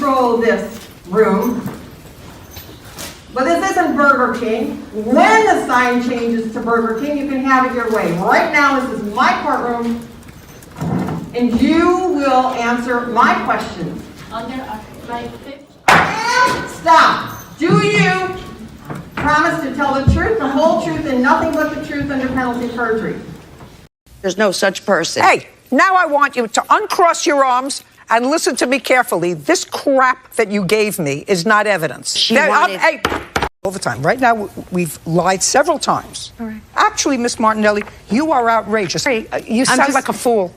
control this room. But this isn't Burger King. When the sign changes to Burger King, you can have it your way. Right now, this is my courtroom, and you will answer my questions. Stop. Do you promise to tell the truth, the whole truth, and nothing but the truth under penalty of perjury? There's no such person. Hey, now I want you to uncross your arms and listen to me carefully. This crap that you gave me is not evidence. Hey, overtime. Right now, we've lied several times. All right. Actually, Miss Martinelli, you are outrageous. You sound like a fool.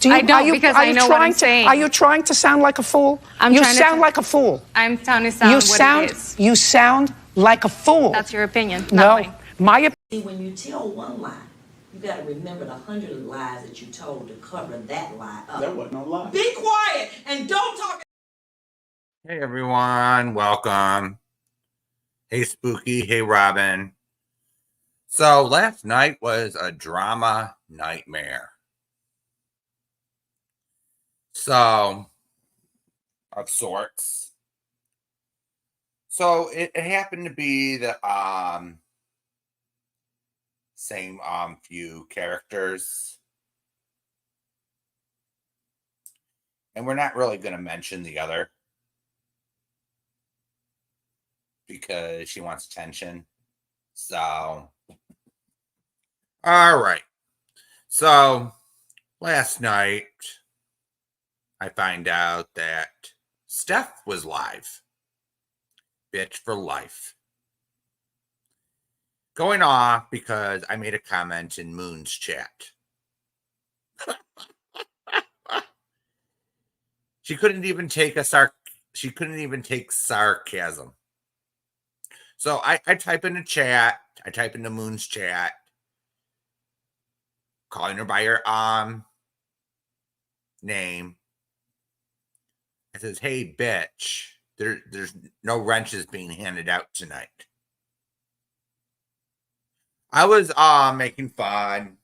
I don't, because I know what I'm saying. Are you trying to sound like a fool? You sound like a fool. I'm trying to sound what it is. You sound like a fool. That's your opinion, No, not mine. my opinion. See, when you tell one lie, you got to remember the 100 lies that you told to cover that lie up. That wasn't no lie. Be quiet and don't talk. Hey everyone, welcome. Hey Spooky, hey Robin. So last night was a drama nightmare. So, of sorts. So it happened to be the same few characters. And we're not really going to mention the other, because she wants attention. So, all right. So, last night, I find out that Steph was live. Bitch for life. Going off because I made a comment in Moon's chat. She couldn't even take sarcasm. So I type in the chat, I type into Moon's chat, calling her by her name. It says, "Hey bitch, there's no wrenches being handed out tonight." I was making fun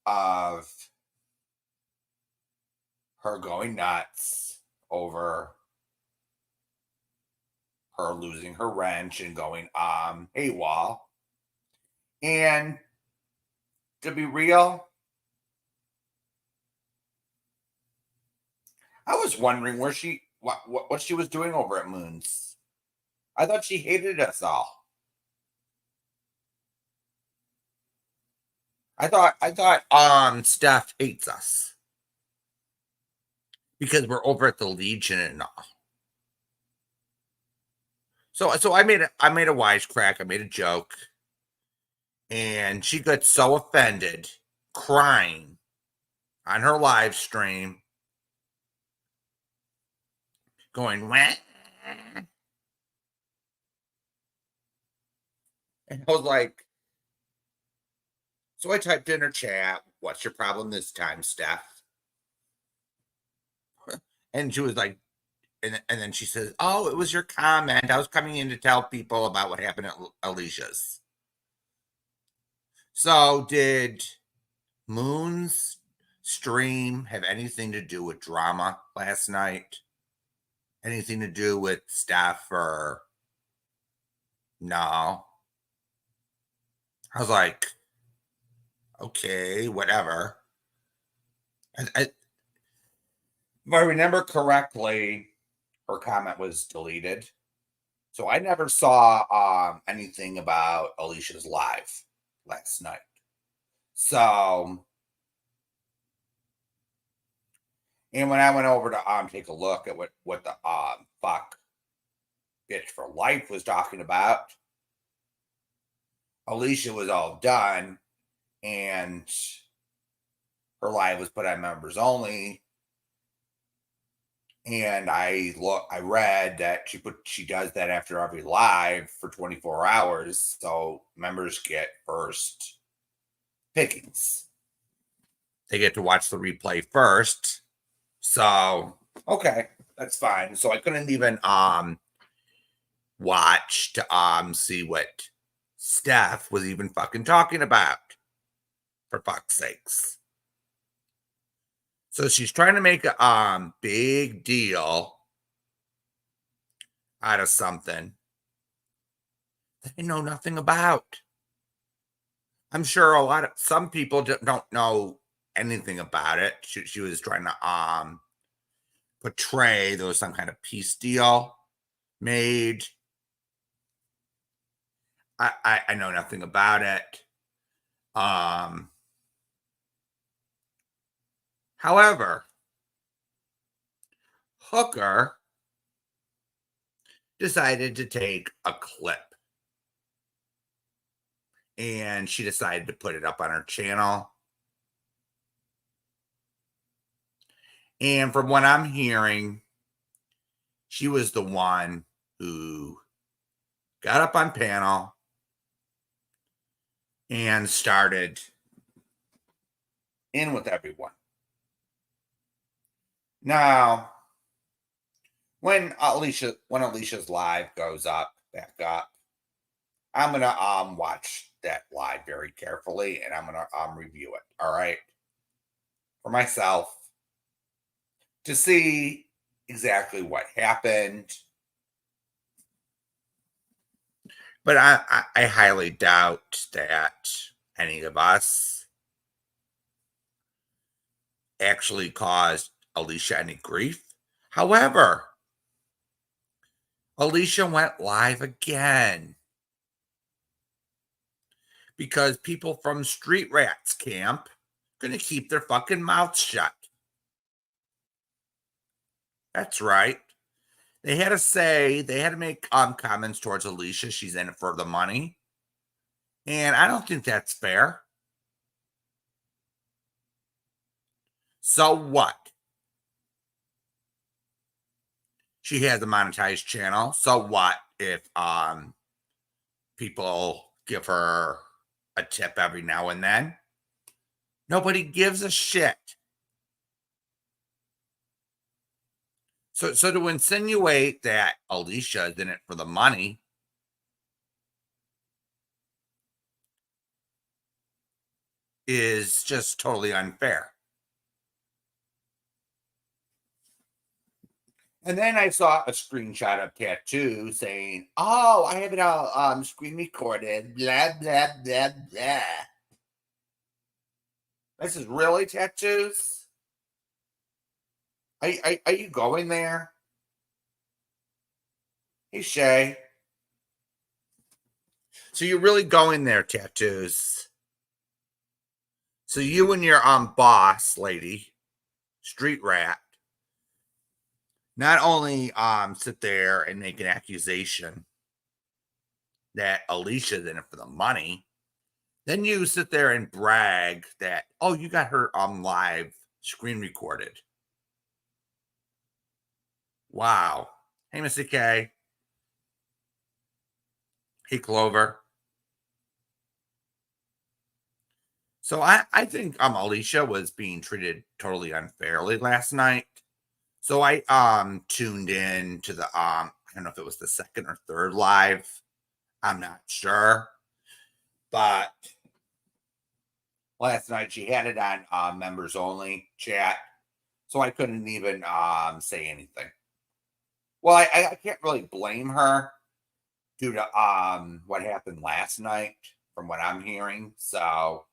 of her going nuts over her losing her wrench and going AWOL. And to be real, I was wondering where what she was doing over at Moon's. I thought she hated us all. I thought Steph hates us because we're over at the Legion and all. So I made a wisecrack, I made a joke, and she got so offended, crying on her live stream, going, "Wah." And I was like, so I typed in her chat, "What's your problem this time, Steph?" And she was like, and then she says, "Oh, it was your comment. I was coming in to tell people about what happened at Alicia's." So did Moon's stream have anything to do with drama last night? Anything to do with Steph or no? I was like, okay, whatever. If I remember correctly, her comment was deleted. So I never saw anything about Alicia's live last night. So, and when I went over to take a look at what the fuck Bitch for Life was talking about, Alicia was all done and her live was put on members only. And I read that she does that after every live for 24 hours, so members get first pickings. They get to watch the replay first. So, okay, that's fine. So I couldn't even watch to see what Steph was even fucking talking about, for fuck's sakes. So she's trying to make a big deal out of something that they know nothing about. I'm sure some people don't know anything about it. She was trying to portray there was some kind of peace deal made. I know nothing about it. However, Hooker decided to take a clip, and she decided to put it up on her channel. And from what I'm hearing, she was the one who got up on panel and started in with everyone. Now, when Alicia's live goes back up, I'm gonna watch that live very carefully, and I'm gonna review it. All right, for myself to see exactly what happened. But I highly doubt that any of us actually caused Alicia any grief. However, Alicia went live again because people from Street Rats camp are going to keep their fucking mouths shut. That's right. They had to make comments towards Alicia. She's in it for the money. And I don't think that's fair. So what? She has a monetized channel. So what if people give her a tip every now and then? Nobody gives a shit. So to insinuate that Alicia is in it for the money is just totally unfair. And then I saw a screenshot of Tattoo saying, "Oh, I have it all screen recorded, blah, blah, blah, blah." This is really Tattoos? Are you going there? Hey, Shay. So you're really going there, Tattoos? So you and your boss lady, Street Rat, not only sit there and make an accusation that Alicia's in it for the money, then you sit there and brag that, oh, you got her live screen recorded. Wow. Hey, Mr. K. Hey, Clover. So I think Alicia was being treated totally unfairly last night. So I tuned in to the I don't know if it was the second or third live. I'm not sure. But last night she had it on members only chat. So I couldn't even say anything. Well, I can't really blame her due to what happened last night from what I'm hearing. So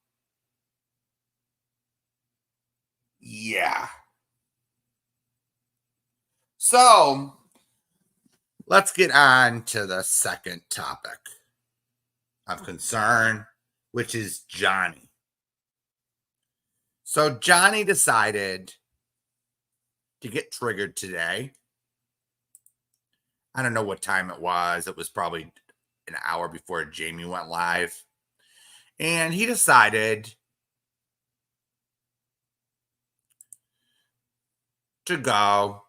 yeah. So let's get on to the second topic of concern, which is Johnny. So Johnny decided to get triggered today. I don't know what time it was. It was probably an hour before Jamie went live. And he decided to go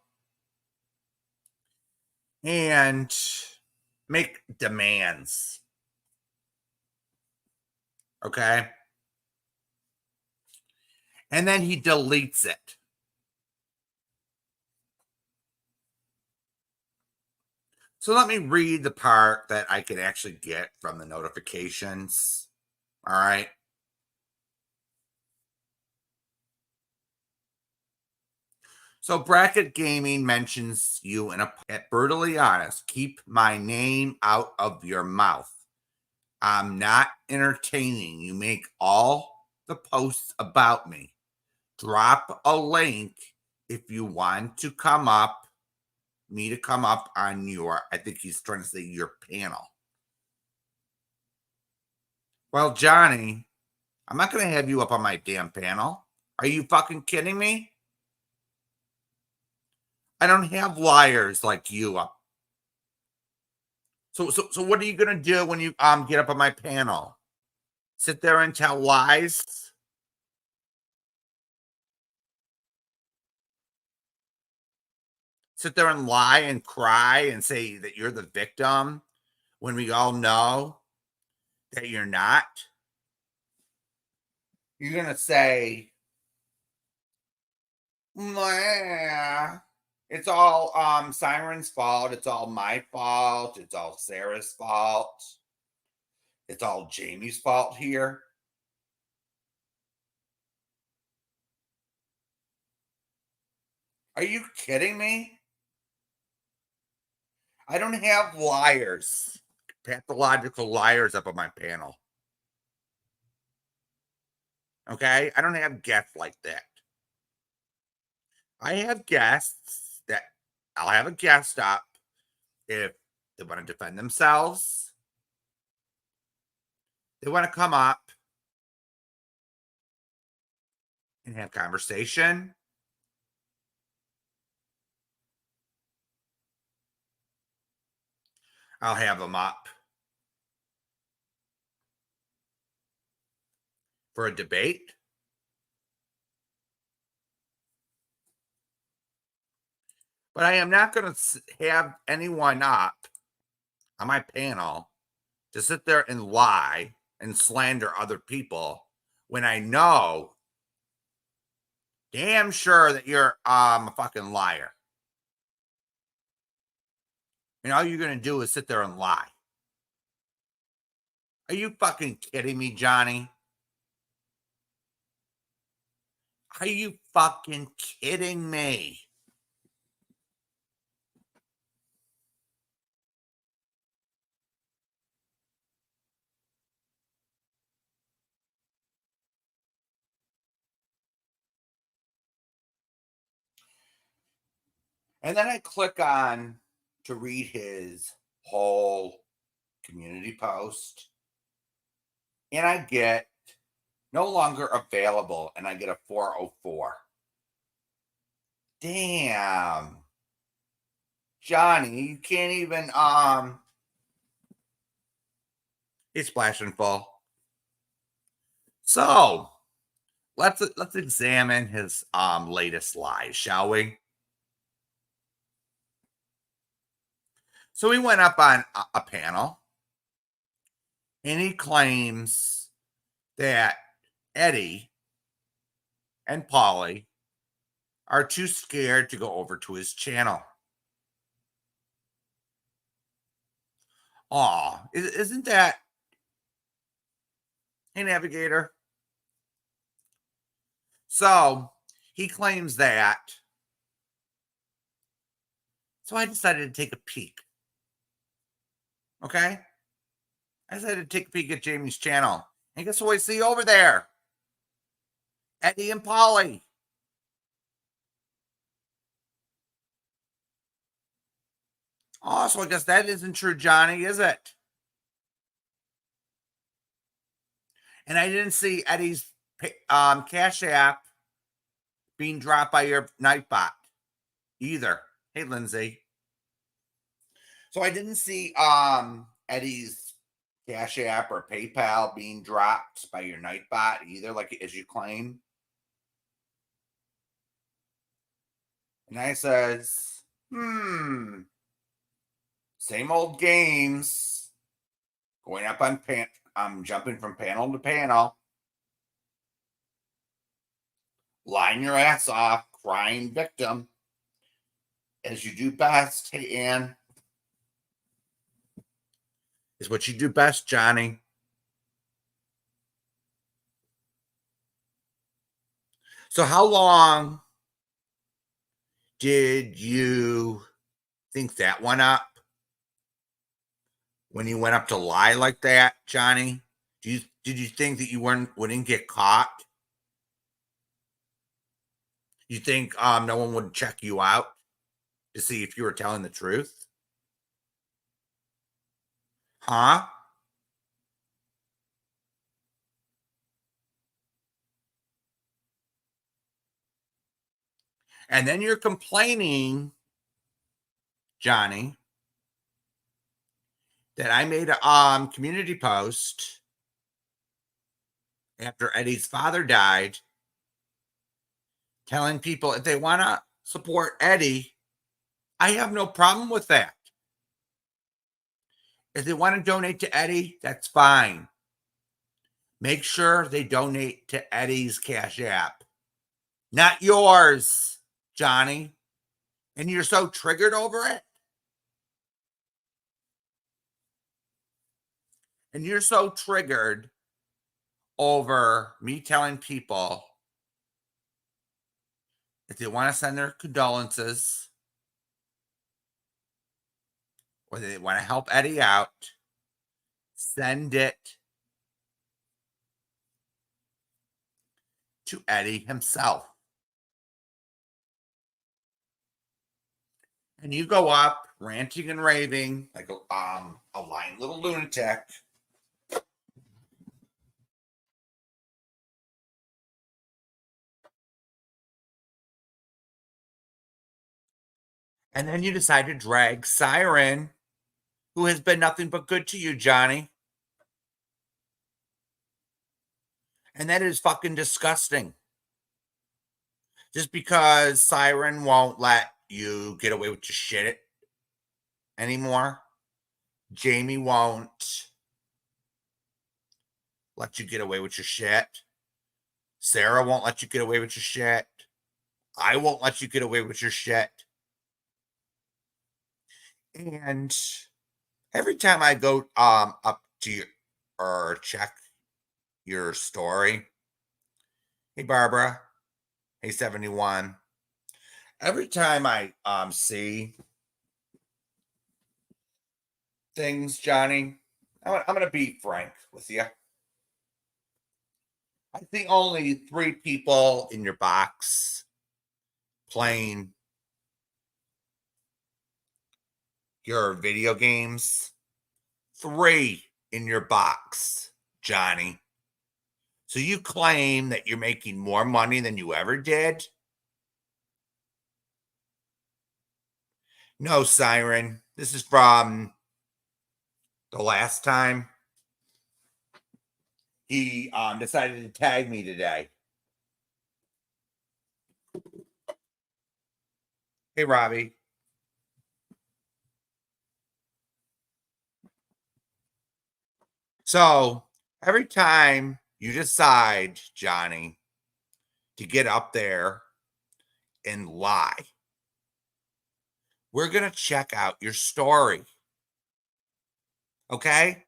and make demands. Okay? And then he deletes it. So let me read the part that I can actually get from the notifications. All right. So Bracket Gaming mentions you in a brutally honest. Keep my name out of your mouth. I'm not entertaining. You make all the posts about me. Drop a link if you want to come up on your, I think he's trying to say your panel. Well, Johnny, I'm not going to have you up on my damn panel. Are you fucking kidding me? I don't have liars like you up. So what are you going to do when you get up on my panel? Sit there and tell lies? Sit there and lie and cry and say that you're the victim when we all know that you're not? You're going to say, "Meh, it's all Siren's fault. It's all my fault. It's all Sarah's fault. It's all Jamie's fault here." Are you kidding me? I don't have liars, pathological liars up on my panel. Okay? I don't have guests like that. I have guests that I'll have a guest up if they want to defend themselves. They want to come up and have conversation. I'll have them up for a debate. But I am not going to have anyone up on my panel to sit there and lie and slander other people when I know damn sure that you're a fucking liar. And all you're going to do is sit there and lie. Are you fucking kidding me, Johnny? Are you fucking kidding me? And then I click on to read his whole community post. And I get no longer available. And I get a 404. Damn. Johnny, you can't even it's splash and fall. So let's examine his latest lies, shall we? So he went up on a panel and he claims that Eddie and Polly are too scared to go over to his channel. Aw, isn't that, hey, Navigator? So he claims that. So I decided to take a peek. Okay? I decided to take a peek at Jamie's channel. And guess what I see over there? Eddie and Polly. Oh, so I guess that isn't true, Johnny, is it? And I didn't see Eddie's Cash App being dropped by your Nightbot either. Hey, Lindsay. So I didn't see Eddie's Cash App or PayPal being dropped by your Nightbot either, like as you claim. And I says, same old games. Going up on I'm jumping from panel to panel. Lying your ass off, crying victim. As you do best, hey, Ann. Is what you do best, Johnny. So how long Did you think that one up? When you went up to lie like that, Johnny? Did you think that you wouldn't get caught? You think no one would check you out to see if you were telling the truth? Huh? And then you're complaining, Johnny, that I made a community post after Eddie's father died, telling people if they want to support Eddie, I have no problem with that. If they want to donate to Eddie, that's fine. Make sure they donate to Eddie's Cash App, not yours, Johnny. And you're so triggered over it. And you're so triggered over me telling people if they want to send their condolences or they want to help Eddie out, send it to Eddie himself. And you go up ranting and raving like a lying little lunatic. And then you decide to drag Siren, who has been nothing but good to you, Johnny. And that is fucking disgusting. Just because Siren won't let you get away with your shit anymore, Jamie won't let you get away with your shit. Sarah won't let you get away with your shit. I won't let you get away with your shit. And every time I go up to you or check your story, hey Barbara, hey 71. Every time I see things, Johnny, I'm gonna be frank with you. I see only 3 people in your box playing your video games. 3 in your box, Johnny. So you claim that you're making more money than you ever did? No, Siren. This is from the last time he decided to tag me today. Hey, Robbie. So every time you decide, Johnny, to get up there and lie, we're going to check out your story. Okay?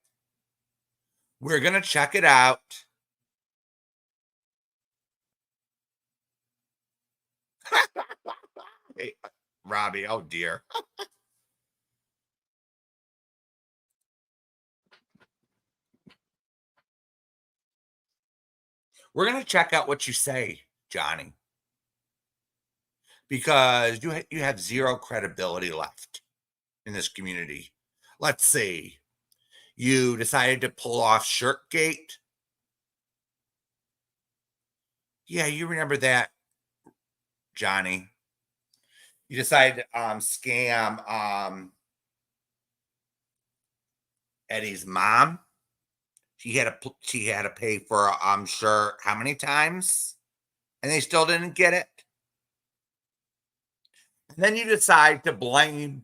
We're going to check it out. Hey, Robbie, oh dear. We're going to check out what you say, Johnny, because you have 0 credibility left in this community. Let's see. You decided to pull off Shirtgate. Yeah, you remember that, Johnny. You decided to scam Eddie's mom. She had to pay for I'm sure how many times, and they still didn't get it. And then you decide to blame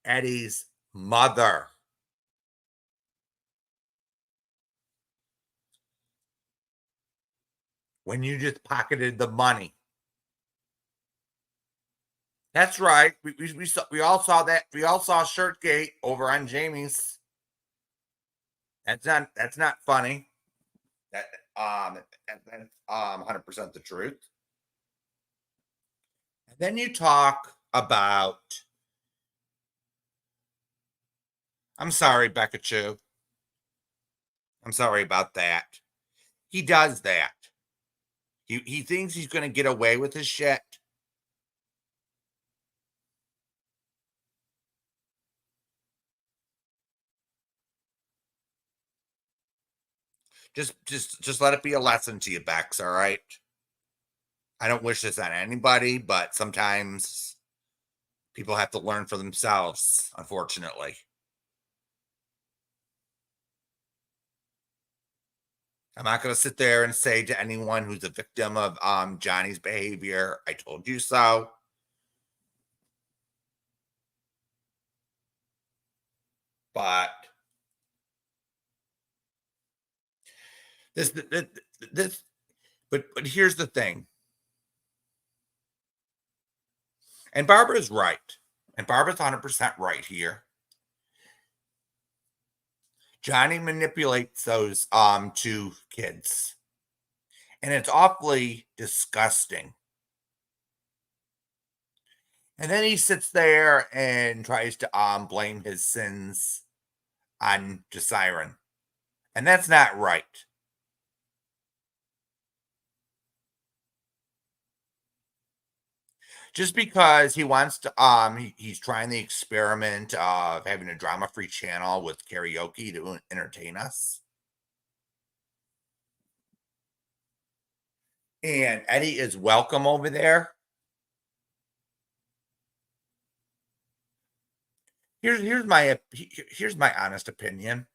Eddie's mother. When you just pocketed the money. That's right. We all saw that. We all saw Shirtgate over on Jamie's. That's not funny. That's 100% the truth. And then you talk about, I'm sorry, Becca Chu. I'm sorry about that. He does that. He thinks he's going to get away with his shit. Just let it be a lesson to you, Bex, all right? I don't wish this on anybody, but sometimes people have to learn for themselves, unfortunately. I'm not going to sit there and say to anyone who's a victim of Johnny's behavior, I told you so. But but here's the thing. And Barbara's right. And Barbara's 100% right here. Johnny manipulates those two kids. And it's awfully disgusting. And then he sits there and tries to blame his sins on Siren. And that's not right. Just because he wants to, he's trying the experiment of having a drama-free channel with karaoke to entertain us. And Eddie is welcome over there. Here's my honest opinion.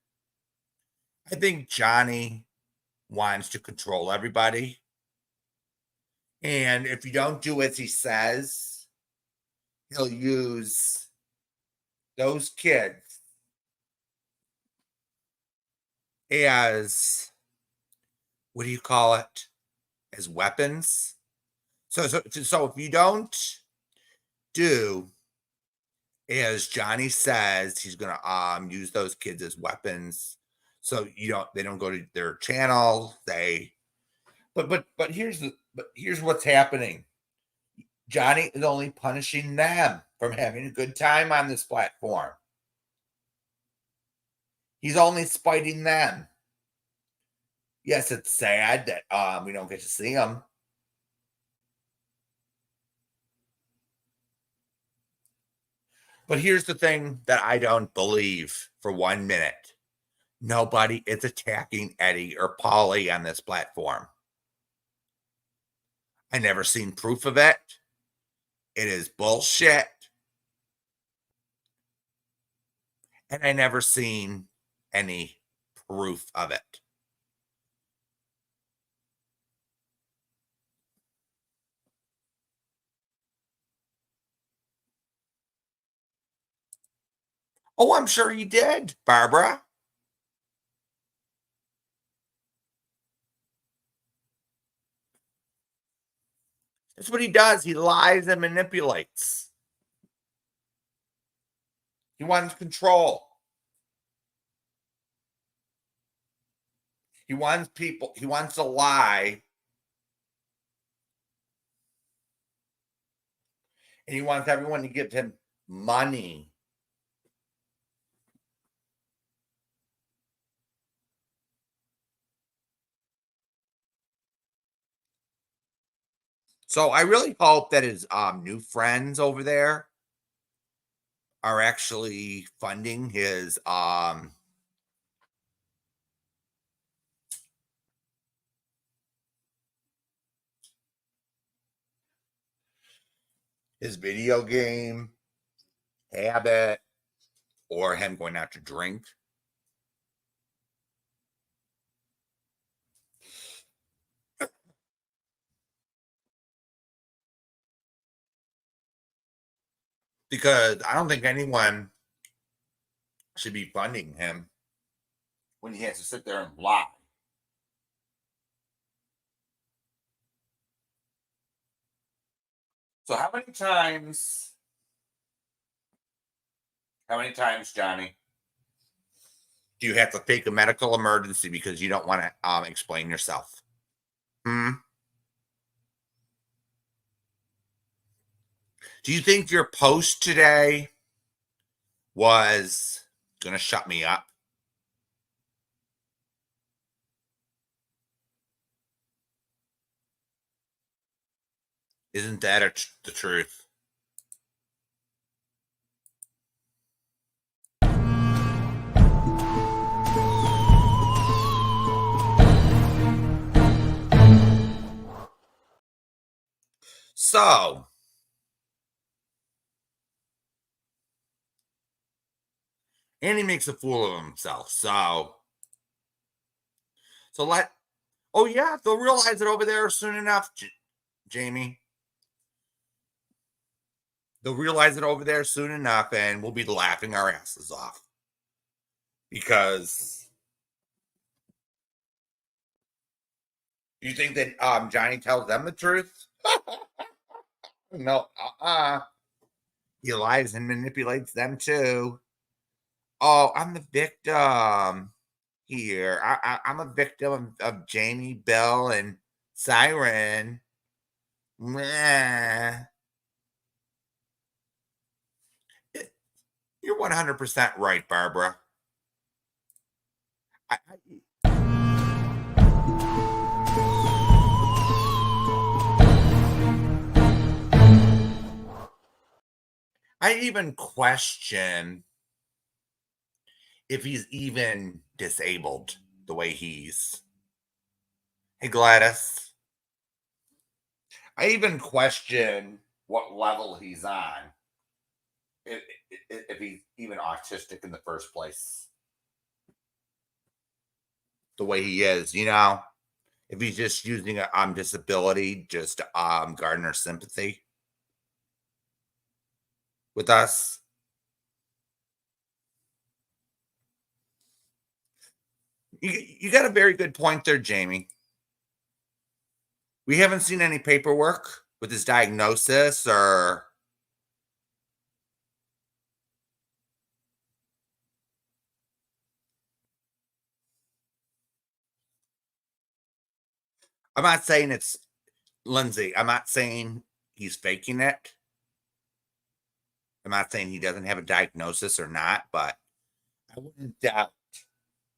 I think Johnny wants to control everybody. And if you don't do as he says, he'll use those kids as, what do you call it? As weapons. So if you don't do as Johnny says, he's gonna use those kids as weapons. So they don't go to their channel. But here's what's happening. Johnny is only punishing them from having a good time on this platform. He's only spiting them. Yes, it's sad that we don't get to see them. But here's the thing that I don't believe for 1 minute. Nobody is attacking Eddie or Paulie on this platform. I never seen proof of it. It is bullshit. And I never seen any proof of it. Oh, I'm sure he did, Barbara. That's what he does. He lies and manipulates. He wants control. He wants to lie. And he wants everyone to give him money. So I really hope that his new friends over there are actually funding his video game habit or him going out to drink. Because I don't think anyone should be funding him when he has to sit there and lie. So how many times, Johnny, do you have to fake a medical emergency because you don't want to explain yourself? Do you think your post today was going to shut me up? Isn't that the truth? So, and he makes a fool of himself. So oh yeah, they'll realize it over there soon enough, Jamie. They'll realize it over there soon enough, and we'll be laughing our asses off. Because you think that Johnny tells them the truth? No, he lies and manipulates them too. Oh, I'm the victim here. I'm a victim of Jamie, Bell, and Siren. Meh. You're 100% right, Barbara. I even question if he's even disabled the way he's. Hey, Gladys. I even question what level he's on. If he's even autistic in the first place. The way he is, if he's just using a disability just to garner sympathy with us. You got a very good point there, Jamie. We haven't seen any paperwork with his diagnosis or I'm not saying it's Lindsay. I'm not saying he's faking it. I'm not saying he doesn't have a diagnosis or not, but I wouldn't doubt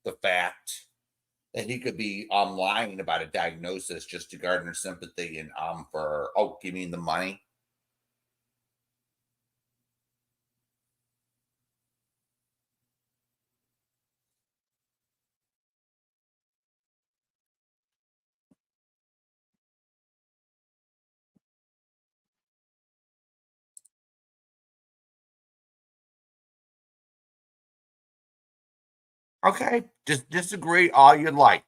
the fact that he could be lying about a diagnosis just to garner sympathy and for give me the money. Okay, just disagree all you'd like.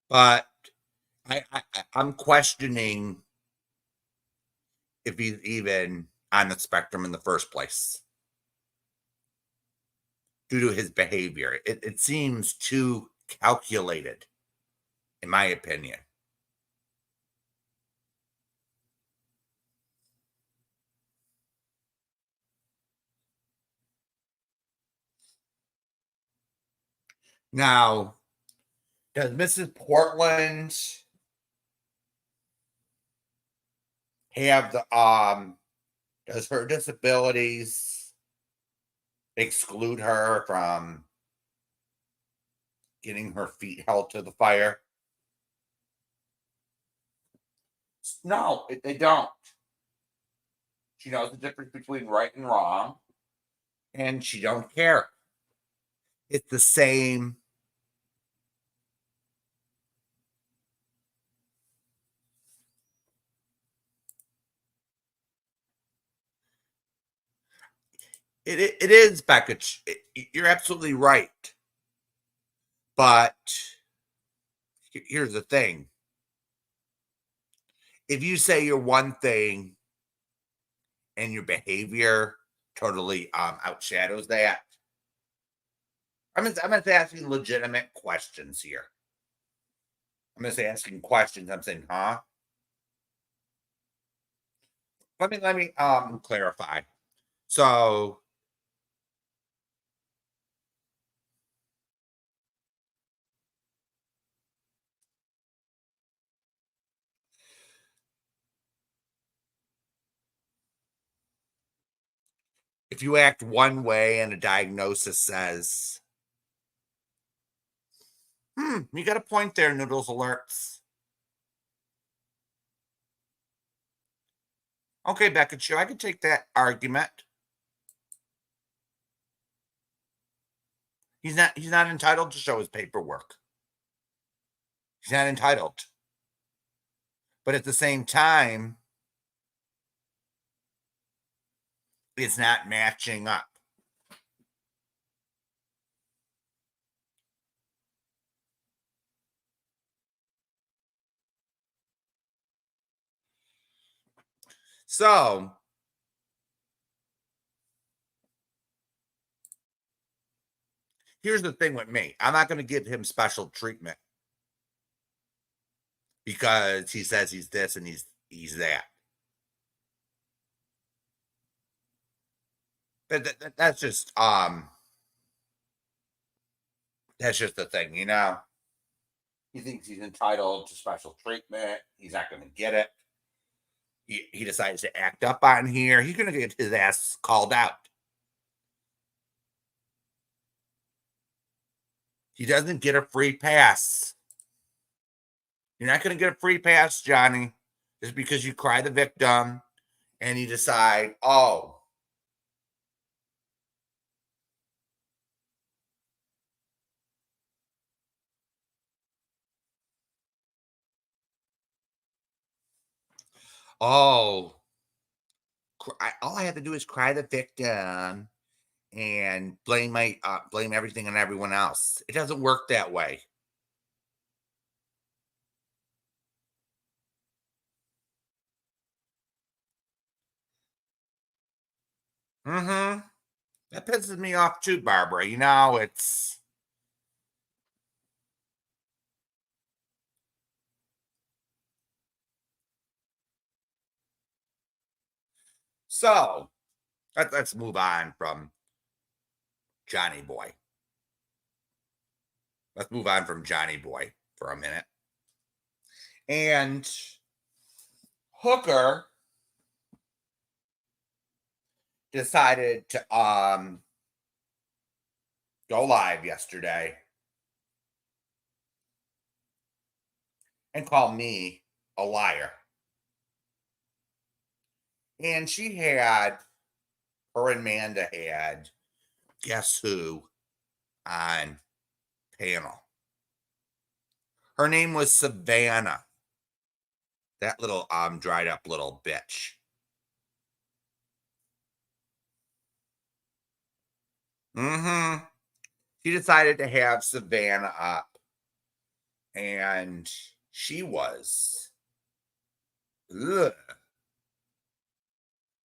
But I'm questioning if he's even on the spectrum in the first place due to his behavior. It seems too calculated, in my opinion. Now, does Mrs. Portland have the does her disabilities exclude her from getting her feet held to the fire? No, they don't. She knows the difference between right and wrong, and she don't care. It's the same. It is, Becca. You're absolutely right. But here's the thing. If you say you're one thing and your behavior totally outshadows that, I'm just asking legitimate questions here. I'm just asking questions. I'm saying, huh? Let me clarify. So if you act one way and a diagnosis says, you got a point there, Noodles Alerts. Okay, Becca, sure, I can take that argument. He's not entitled to show his paperwork. He's not entitled. But at the same time, it's not matching up. So, here's the thing with me. I'm not going to give him special treatment because he says he's this and he's that. That's just the thing, you know. He thinks he's entitled to special treatment. He's not going to get it. He decides to act up on here. He's going to get his ass called out. He doesn't get a free pass. You're not going to get a free pass, Johnny, just because you cry the victim and you decide, oh, all I have to do is cry the victim and blame everything on everyone else. It doesn't work that way. That pisses me off too, Barbara. You know, it's so. Let's move on from Johnny Boy. Let's move on from Johnny Boy for a minute. And Hooker decided to go live yesterday and call me a liar. And her and Amanda had guess who on panel. Her name was Savannah. That little dried up little bitch. She decided to have Savannah up. And she was. Ugh.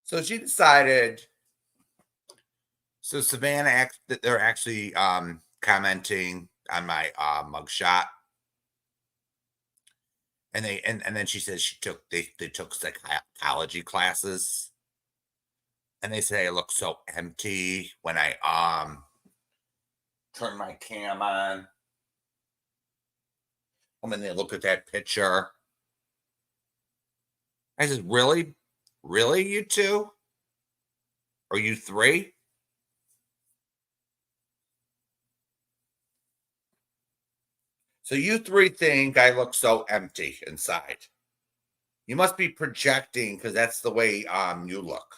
So she decided. So Savannah, they're actually commenting on my mugshot. And then she says they took psychology classes. And they say I look so empty when I turn my cam on. And then they look at that picture. I said, really? Really, you two? Or you three? So you three think I look so empty inside. You must be projecting because that's the way you look.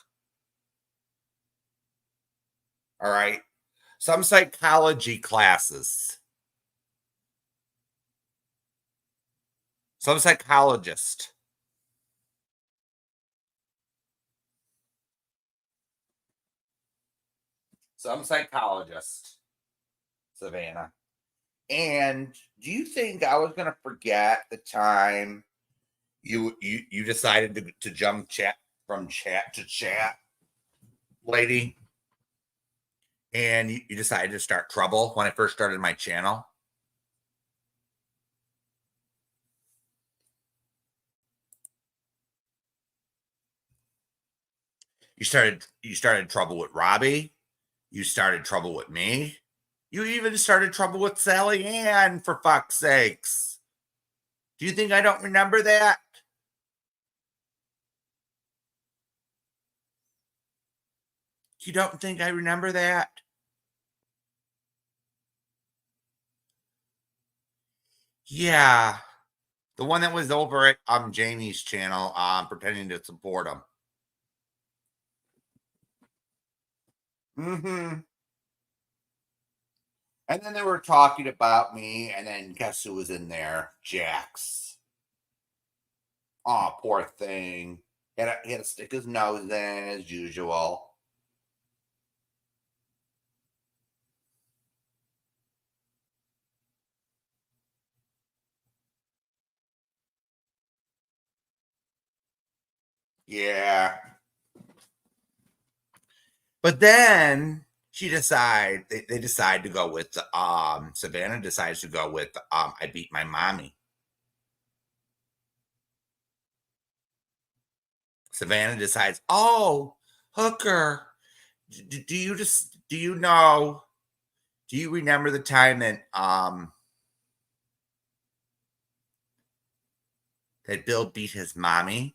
All right. Some psychology classes. Some psychologist. Some psychologist. Savannah. And do you think I was going to forget the time you decided to jump from chat to chat, lady? And you decided to start trouble when I first started my channel? You started trouble with Robbie. You started trouble with me. You even started trouble with Sally Ann, for fuck's sakes. Do you think I don't remember that? You don't think I remember that? Yeah. The one that was over at Jamie's channel, pretending to support him. Mm-hmm. And then they were talking about me, and then guess who was in there? Jax. Oh, poor thing. He had to stick his nose in as usual. Yeah. But then they decide to go with Savannah decides to go with I Beat My Mommy. Savannah decides, oh, Hooker, do you remember the time that Bill beat his mommy?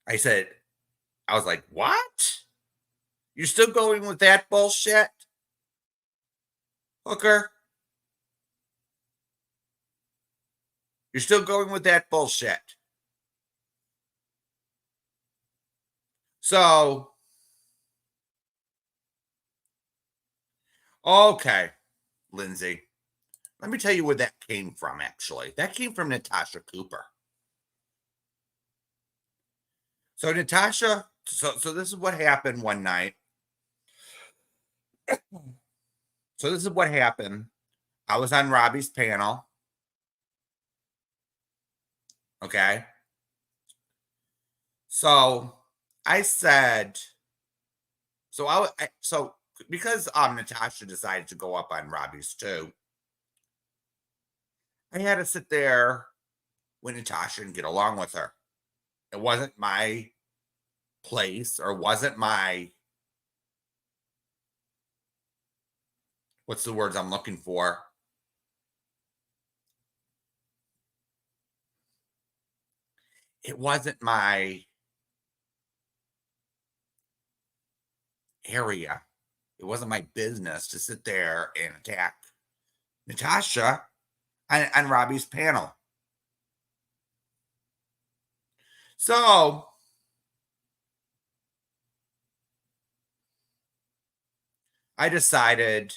I was like, what? You're still going with that bullshit? Hooker? You're still going with that bullshit. So, okay, Lindsay, let me tell you where that came from, actually. That came from Natasha Cooper. So Natasha, so this is what happened one night. So this is what happened. I was on Robbie's panel. Okay. So I said, so because Natasha decided to go up on Robbie's too, I had to sit there with Natasha and get along with her. It wasn't my place, or wasn't my, what's the words I'm looking for? It wasn't my area. It wasn't my business to sit there and attack Natasha on Robbie's panel. So I decided,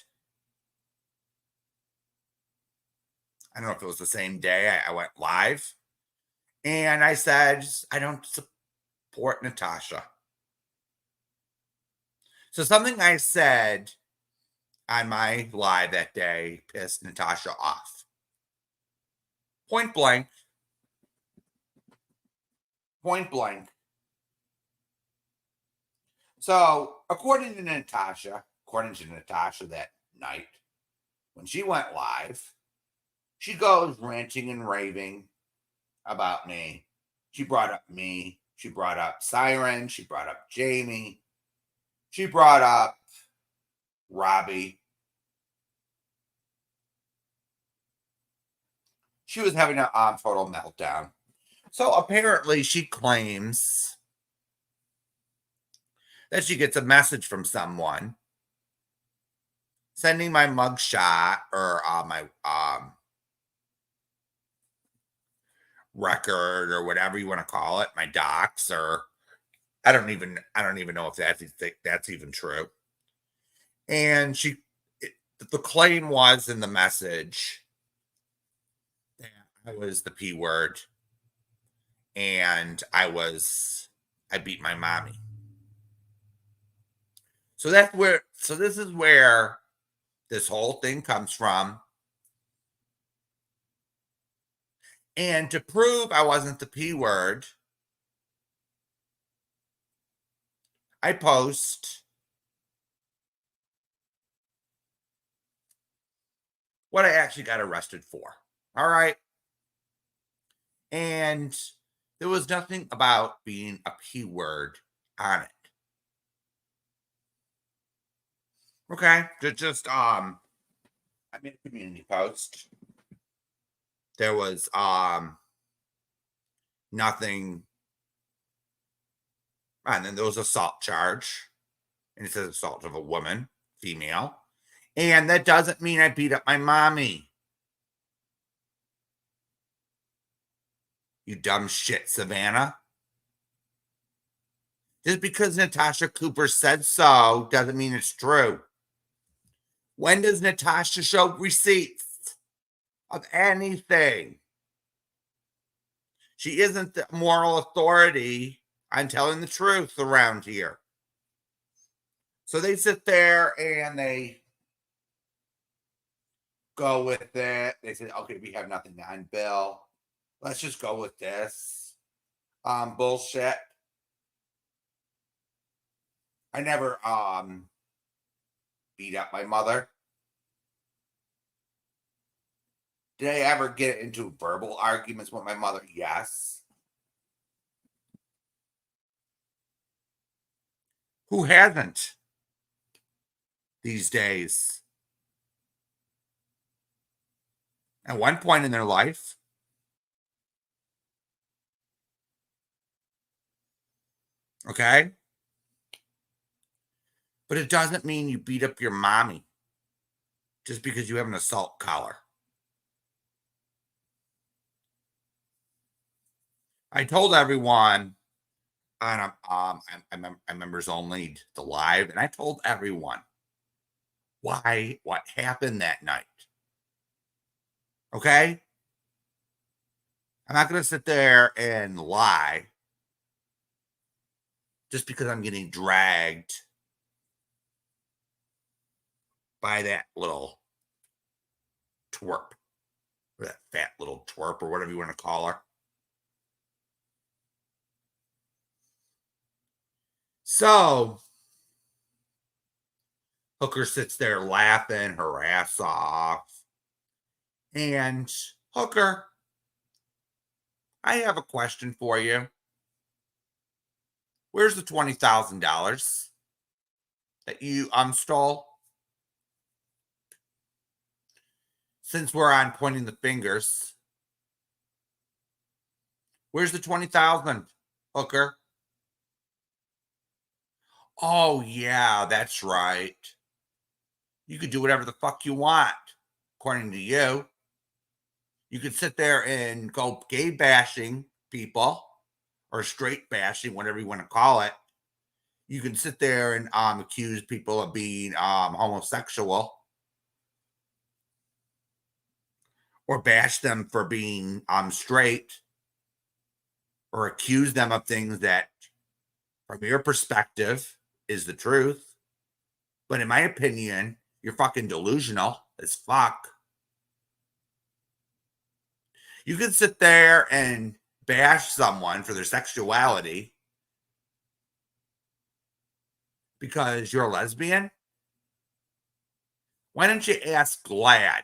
I don't know if it was the same day, I went live, and I said, I don't support Natasha. So something I said on my live that day pissed Natasha off. Point blank. Point blank. So according to Natasha that night, when she went live, she goes ranting and raving about me. She brought up me. She brought up Siren. She brought up Jamie. She brought up Robbie. She was having a total meltdown. So apparently she claims that she gets a message from someone sending my mugshot or my record or whatever you want to call it, my docs, or I don't even know if that's even true. And the claim was in the message that I was the P word and I beat my mommy. So this is where this whole thing comes from. And to prove I wasn't the P word, I post what I actually got arrested for. All right. And there was nothing about being a P word on it. Okay. I made a community post. There was nothing. And then there was assault charge. And it says assault of a woman, female. And that doesn't mean I beat up my mommy. You dumb shit, Savannah. Just because Natasha Cooper said so doesn't mean it's true. When does Natasha show receipts of anything? She isn't the moral authority on telling the truth around here. So they sit there and they go with it. They said, okay, we have nothing on Bill. Let's just go with this. Bullshit. I never beat up my mother. Did I ever get into verbal arguments with my mother? Yes. Who hasn't these days? At one point in their life. Okay? But it doesn't mean you beat up your mommy just because you have an assault collar. I told everyone on I members only the live, and I told everyone what happened that night. Okay? I'm not going to sit there and lie just because I'm getting dragged by that little twerp, or that fat little twerp, or whatever you want to call her. So Hooker sits there laughing her ass off. And Hooker, I have a question for you. Where's the $20,000 that you stole? Since we're on pointing the fingers, where's the $20,000, Hooker? Oh, yeah, that's right. You could do whatever the fuck you want, according to you. You could sit there and go gay bashing people, or straight bashing, whatever you want to call it. You can sit there and accuse people of being homosexual, or bash them for being straight, or accuse them of things that, from your perspective, is the truth. But in my opinion, you're fucking delusional as fuck. You can sit there and bash someone for their sexuality because you're a lesbian. Why don't you ask GLAD,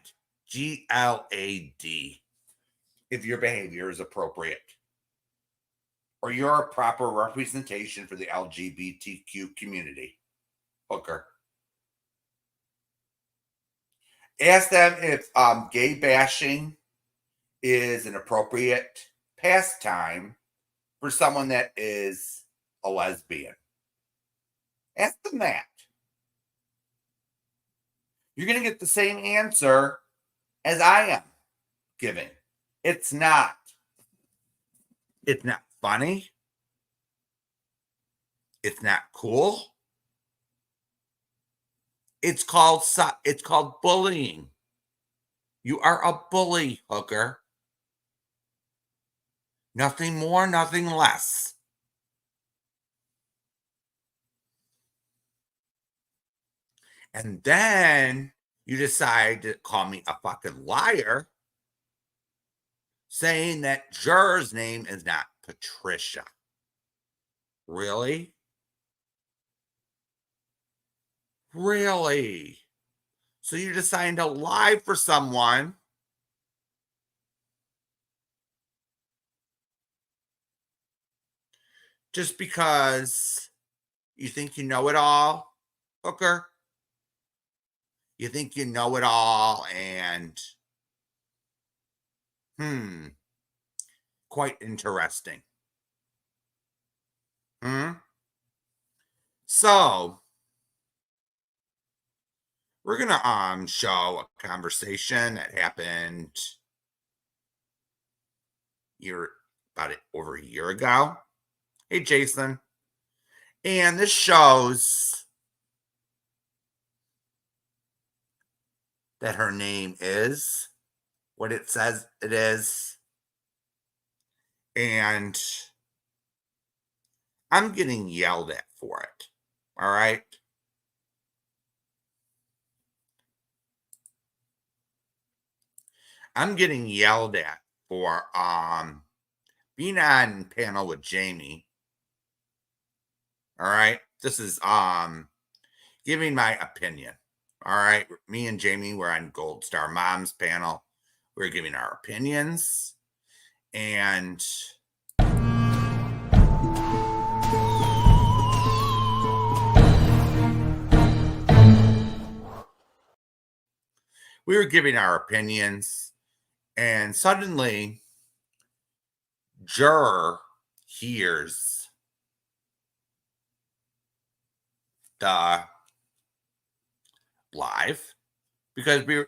GLAD, if your behavior is appropriate, or you're a proper representation for the LGBTQ community, Hooker? Ask them if gay bashing is an appropriate pastime for someone that is a lesbian. Ask them that. You're going to get the same answer as I am giving. It's not. It's not funny. It's not cool. It's called bullying. You are a bully, Hooker. Nothing more, nothing less. And then you decide to call me a fucking liar, saying that juror's name is not Patricia. Really? Really? So you're deciding to lie for someone just because you think you know it all, Hooker? You think you know it all, and quite interesting. So we're gonna show a conversation that happened over a year ago. Hey, Jason. And this shows that her name is what it says it is. And I'm getting yelled at for it. All right. I'm getting yelled at for being on panel with Jamie. All right. This is giving my opinion. All right. Me and Jamie were on Gold Star Mom's panel. We're giving our opinions. And we were giving our opinions. And suddenly, juror hears the live because the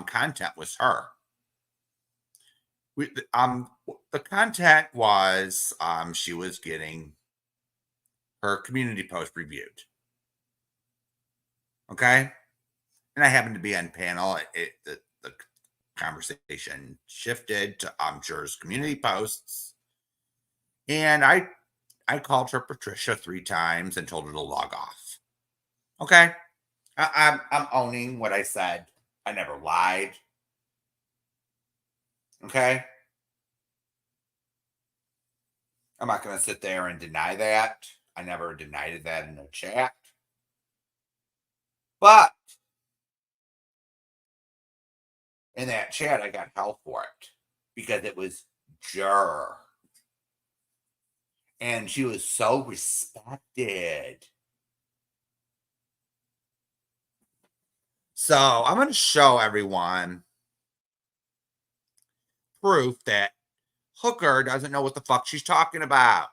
content was her. The content was she was getting her community post reviewed. Okay, and I happened to be on panel. The conversation shifted to jurors' community posts, and I called her Patricia 3 times and told her to log off. Okay, I'm owning what I said. I never lied. Okay, I'm not going to sit there and deny that. I never denied that in the chat. But in that chat, I got hell for it because it was juror. And she was so respected. So I'm going to show everyone proof that Hooker doesn't know what the fuck she's talking about.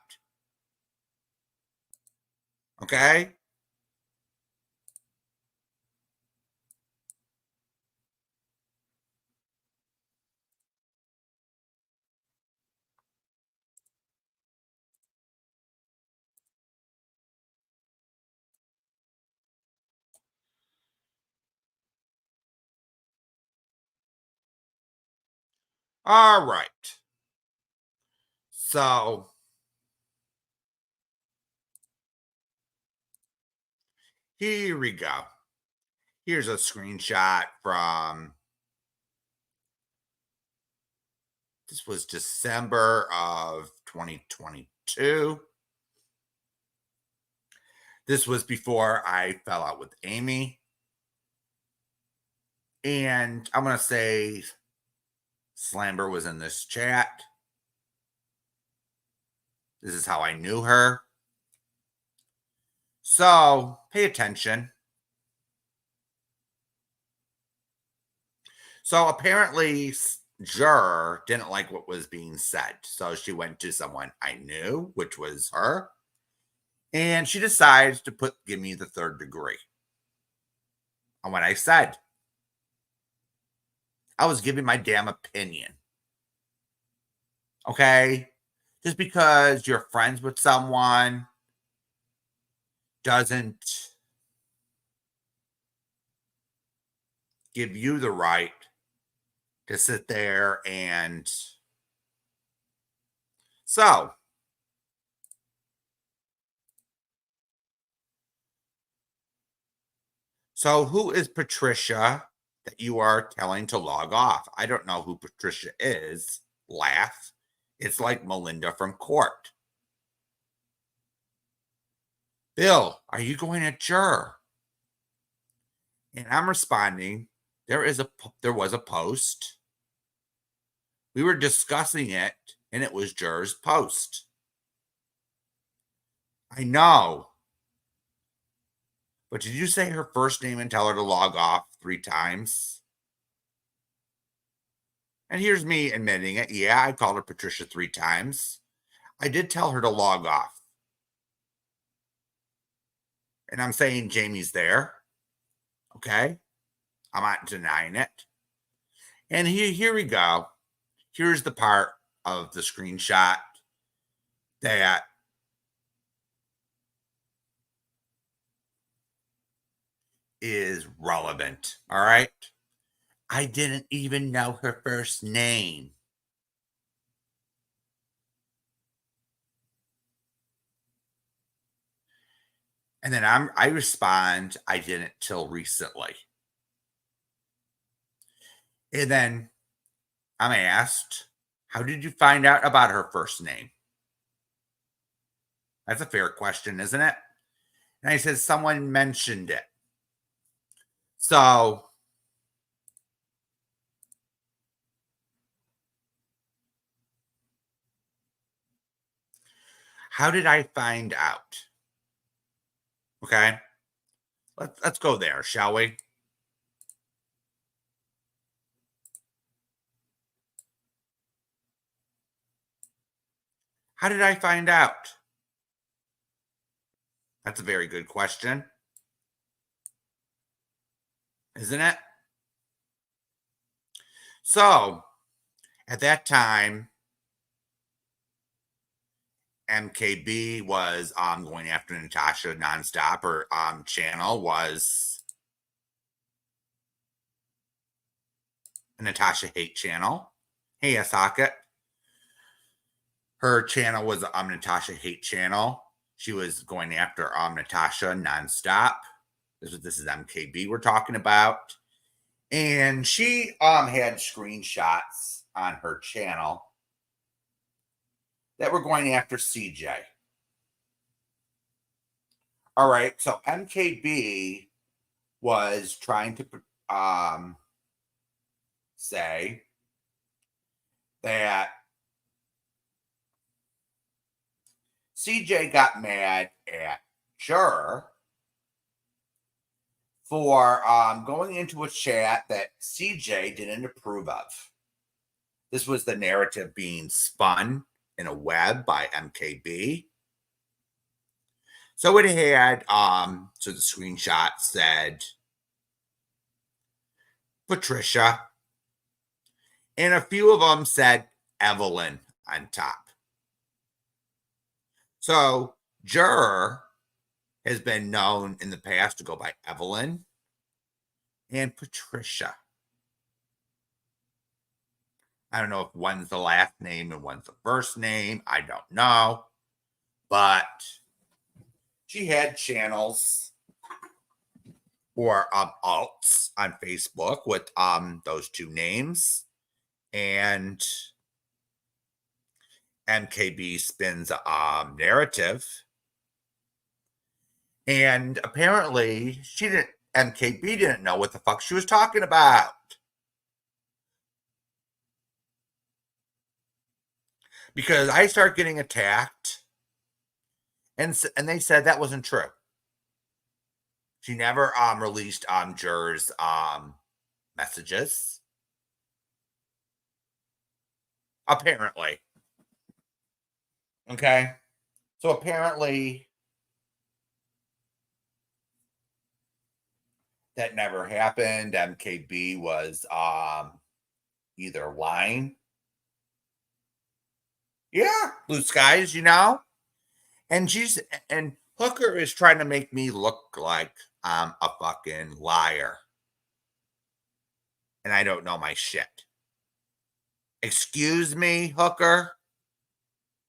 Okay? All right. So here we go. Here's a screenshot from, this was December of 2022. This was before I fell out with Amy. And I'm going to say Slamber was in this chat. This is how I knew her. So pay attention. So apparently juror didn't like what was being said. So she went to someone I knew, which was her. And she decides to give me the 3rd degree on what I said. I was giving my damn opinion. Okay? Just because you're friends with someone doesn't give you the right to sit there and so who is Patricia that you are telling to log off? I don't know who Patricia is. Laugh. It's like Melinda from court. Bill, are you going at juror? And I'm responding, there was a post. We were discussing it, and it was juror's post. I know. But did you say her first name and tell her to log off 3 times? And here's me admitting it. Yeah, I called her Patricia 3 times. I did tell her to log off. And I'm saying Jamie's there. Okay? I'm not denying it. And here we go. Here's the part of the screenshot that is relevant. All right? I didn't even know her first name. And then I respond, I didn't till recently. And then I'm asked, how did you find out about her first name? That's a fair question, isn't it? And I said, someone mentioned it. So how did I find out? Okay. Let's go there, shall we? How did I find out? That's a very good question. Isn't it? So, at that time, MKB was going after Natasha nonstop. Her channel was a Natasha hate channel. Hey, Socket. Her channel was Natasha hate channel. She was going after Natasha nonstop. This is MKB we're talking about. And she had screenshots on her channel that were going after CJ. All right, so MKB was trying to say that CJ got mad at Juror for going into a chat that CJ didn't approve of. This was the narrative being spun in a web by MKB. So it had, so the screenshot said Patricia, and a few of them said Evelyn on top. So Juror has been known in the past to go by Evelyn and Patricia. I don't know if one's the last name and one's the first name. I don't know. But she had channels or alts on Facebook with those two names. And MKB spins a narrative. And apparently MKB didn't know what the fuck she was talking about. Because I started getting attacked, and they said that wasn't true. She never released Juror's messages. Apparently. Okay. So apparently that never happened. MKB was either lying. Yeah, blue skies, and Hooker is trying to make me look like I'm a fucking liar. And I don't know my shit. Excuse me, Hooker?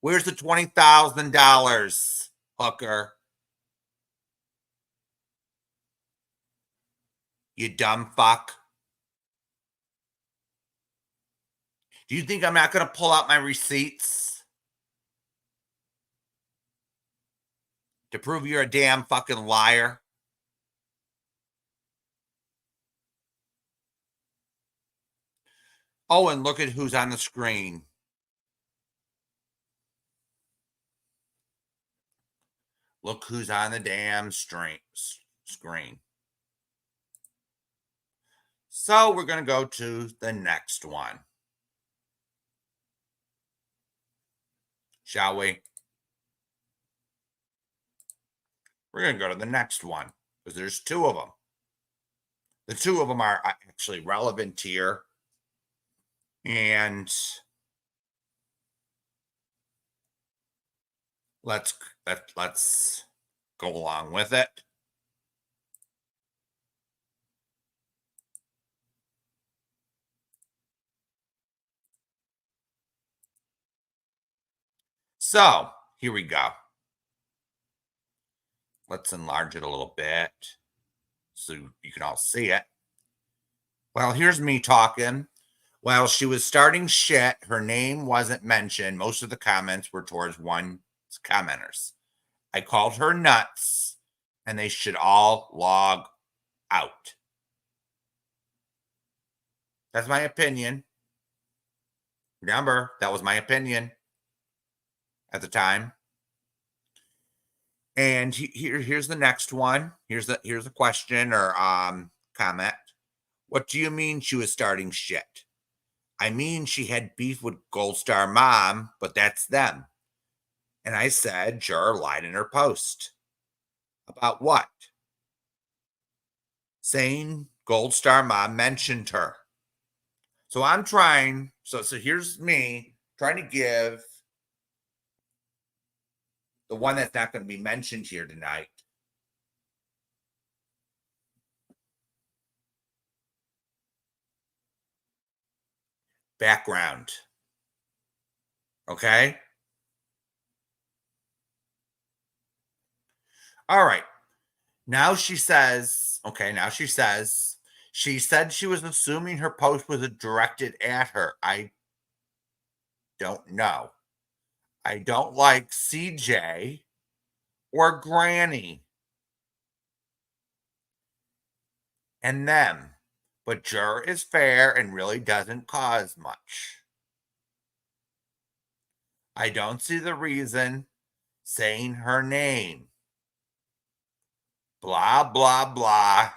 Where's the $20,000, Hooker? You dumb fuck. Do you think I'm not going to pull out my receipts to prove you're a damn fucking liar? Oh, and look at who's on the screen. Look who's on the damn screen. So we're going to go to the next one. shall we? We're going to go to the next one because there's two of them. The two of them are actually relevant here. And let's go along with it. So here we go. Let's enlarge it a little bit so you can all see it. Well, here's me talking. While she was starting shit, her name wasn't mentioned. Most of the comments were towards one commenters. I called her nuts, and they should all log out. That's my opinion. Remember, that was my opinion at the time. And here's the next one. Here's the question or comment. What do you mean she was starting shit? I mean, she had beef with Gold Star Mom, but that's them. And I said, Juror lied in her post. About what? Saying Gold Star Mom mentioned her. So I'm trying, so here's me trying to give the one that's not going to be mentioned here tonight. Background. Okay? All right. Now she says, she said she was assuming her post was directed at her. I don't know. I don't like CJ or Granny and them, but Juror is fair and really doesn't cause much. I don't see the reason saying her name. Blah, blah, blah.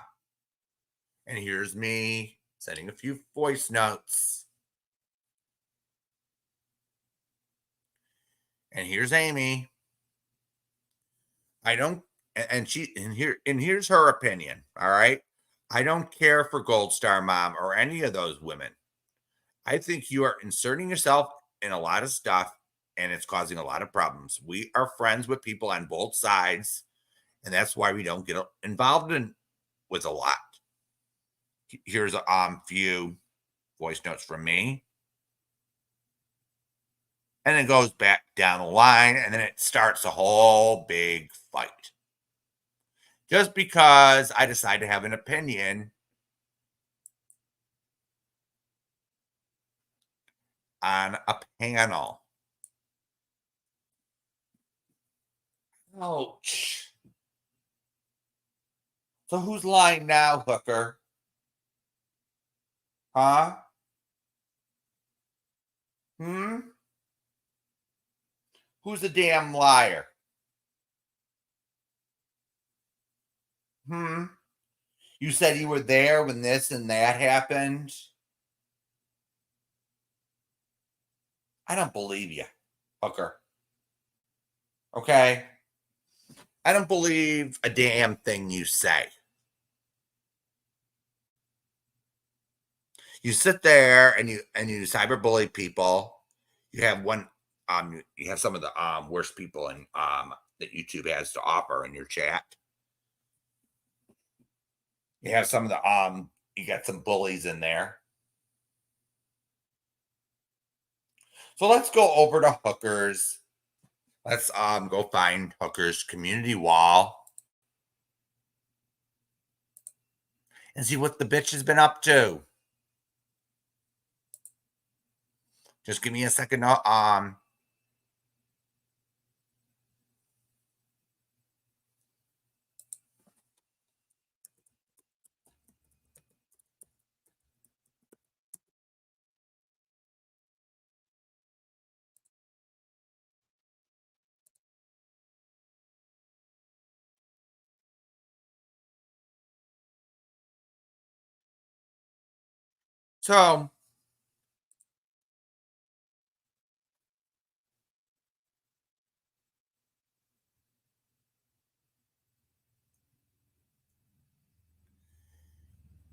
And here's me sending a few voice notes. And here's Amy. Here's her opinion. All right. I don't care for Gold Star Mom or any of those women. I think you are inserting yourself in a lot of stuff and it's causing a lot of problems. We are friends with people on both sides, and that's why we don't get involved with a lot. Here's a few voice notes from me. And it goes back down the line, and then it starts a whole big fight. Just because I decide to have an opinion on a panel. Ouch. So who's lying now, Hooker? Huh? Who's the damn liar? You said you were there when this and that happened? I don't believe you, Hooker. Okay? I don't believe a damn thing you say. You sit there and you cyberbully people. You have you have some of the worst people in that YouTube has to offer in your chat. You have some of the you got some bullies in there. So let's go over to Hooker's. Let's go find Hooker's community wall and see what the bitch has been up to. Just give me a second. So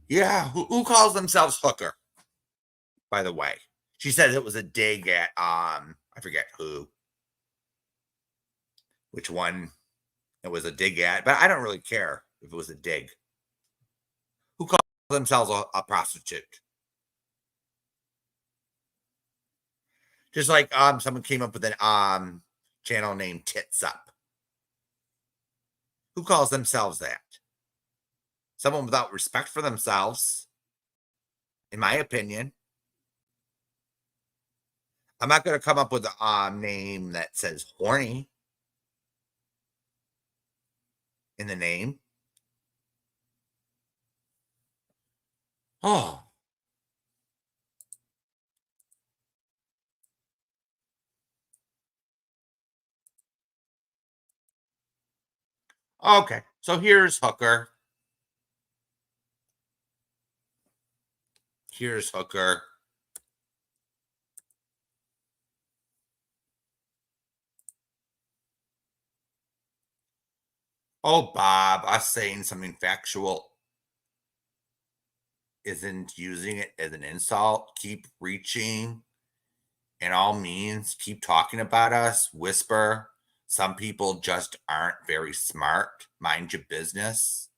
Yeah, who calls themselves Hooker? By the way, she said it was a dig at I forget which one it was a dig at, but I don't really care if it was a dig. Who calls themselves a prostitute? Just like someone came up with an channel named Tits Up. Who calls themselves that? Someone without respect for themselves, in my opinion. I'm not going to come up with a name that says horny in the name. Oh. Okay, so here's Hooker. Here's Hooker. Oh, Bob, us saying something factual isn't using it as an insult. Keep reaching in all means. Keep talking about us. Whisper. Some people just aren't very smart. Mind your business.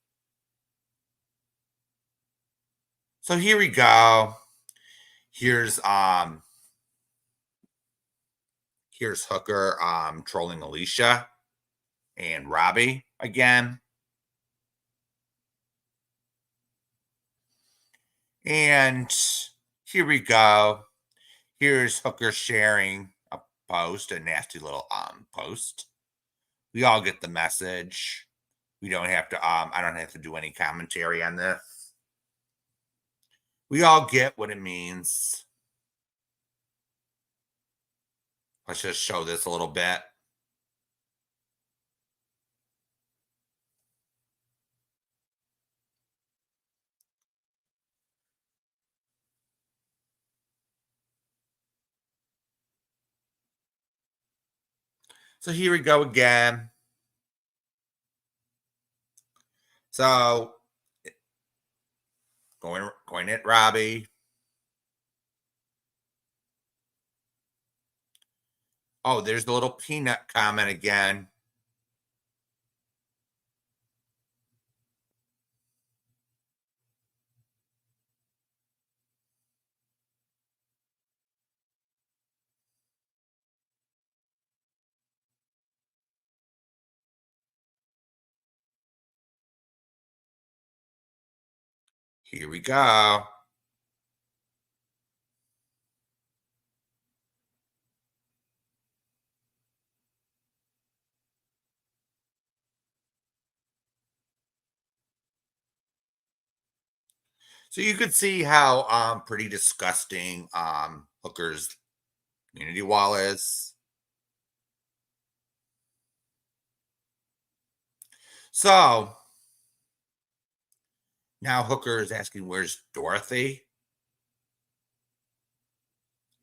So here we go. Here's Hooker trolling Alicia and Robbie again. And here we go. Here's Hooker sharing a post, a nasty little post. We all get the message. We don't have to I don't have to do any commentary on this. We all get what it means. Let's just show this a little bit. So here we go again. So going at Robbie. Oh, there's the little peanut comment again. Here we go. So you could see how pretty disgusting Hooker's community wall is. So now Hooker is asking, where's Dorothy?